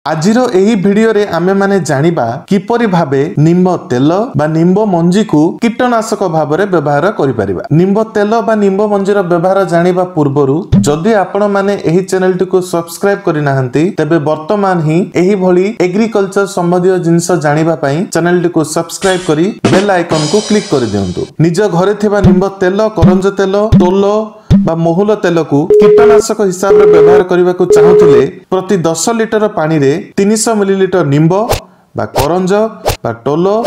आजिरो एही वीडियो रे आमे माने जानिबा किपरि भाबे निम्ब तेल बा निम्ब मंजी को कीटनाशक भाबरे व्यवहार करि परिबा। निम्ब तेल बा निम्ब मंजीर व्यवहार जानिबा पूर्वरु जदि आपण माने एही चैनल को सब्सक्राइब करि नाहंती तेबे वर्तमान ही एही भली एग्रीकल्चर संबंधी जिंस जानिबा पई चैनल को सब्सक्राइब करि बेल आइकन को क्लिक करि दियंतु। निज घरे थिबा निम्ब तेल करंज तेल तोल बा महुल तेल को कीटनाशक हिसाब रे व्यवहार करबा को चाहुथिले प्रति 10 लिटर पानी रे 300 मिलीलीटर निम्ब बा करंज बा टोलो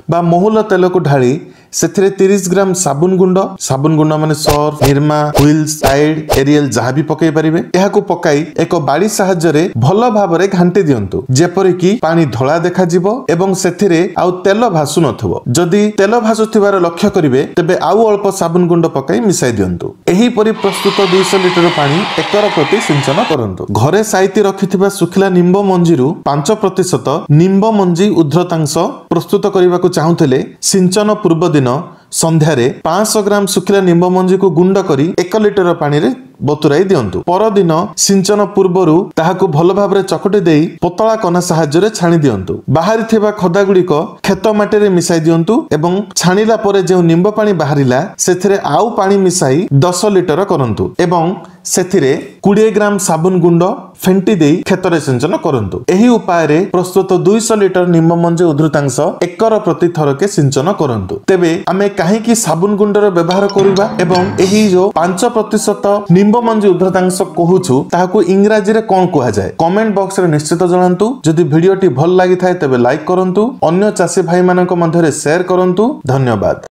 बा महुल तेल को ढाली सेथिरे 30 ग्राम साबुन गुंड माने Surf Nirma Wheels Tide Ariel जहा भी पकई परिबे। एहा को पकाई एक बाड़ी सहाय्य रे भलो भाबरे घांटी दियंतु जेपरि कि पानी धोला देखा जिवो एवं सेथिरे आउ तेल भासु नथबो। जदि तेल भासुथिबार लक्ष्य करिवे तेबे आउ अल्प साबुन गुंड पकाई मिसाई दियंतु। एही परि प्रस्तुत 200 लिटर पानी एकर प्रति सिंचन करंतु। घरे साइति रखिथिबा सुखिला निम्ब मंजीरु 5% निम्ब मंजी उद्रतांश प्रस्तुत करबा को चाहुथिले सिंचन पूर्व दिन संध्यारे 500 ग्राम सुखिला निम्ब मंजी को गुंड करी 1 लिटर पानी रे बतुराई दियंतु। परदिन सिंचन पूर्वरु ताहाकु भलो भाबरे चकटी देई पतला कना सहाय्य रे छाणी दियंतु। बाहरी थिबा खदा गुडीको खेत माटी रे मिसाई दियंतु एवं छाणीला परे जे निम्ब पानी बाहरिला सेथिरे आउ पानी मिसाई 10 लिटर करंतु एवं सेथिरे 20 ग्राम साबुन गुंड फेंटी देई खेतरे सिंचन करंतु। एही उपाय रे प्रस्तुत 200 लिटर निम्ब मंजी उद्रुतांश एकर प्रति थरके सिंचन करंतु। तेबे आमे काहे कि साबुन गुंडर व्यवहार करिबा एवं एही जो 5% निम्ब मंजी उद्रतांश कहूछु ताहाकु इंग्रजी रे कोन कुहा जाय कमेंट बॉक्स रे निश्चित जणांतु। जदि वीडियोटी भल लागि थाए तबे लाइक करंतु अन्य चासी भाई मानक मध्य रे शेयर करंतु। धन्यवाद।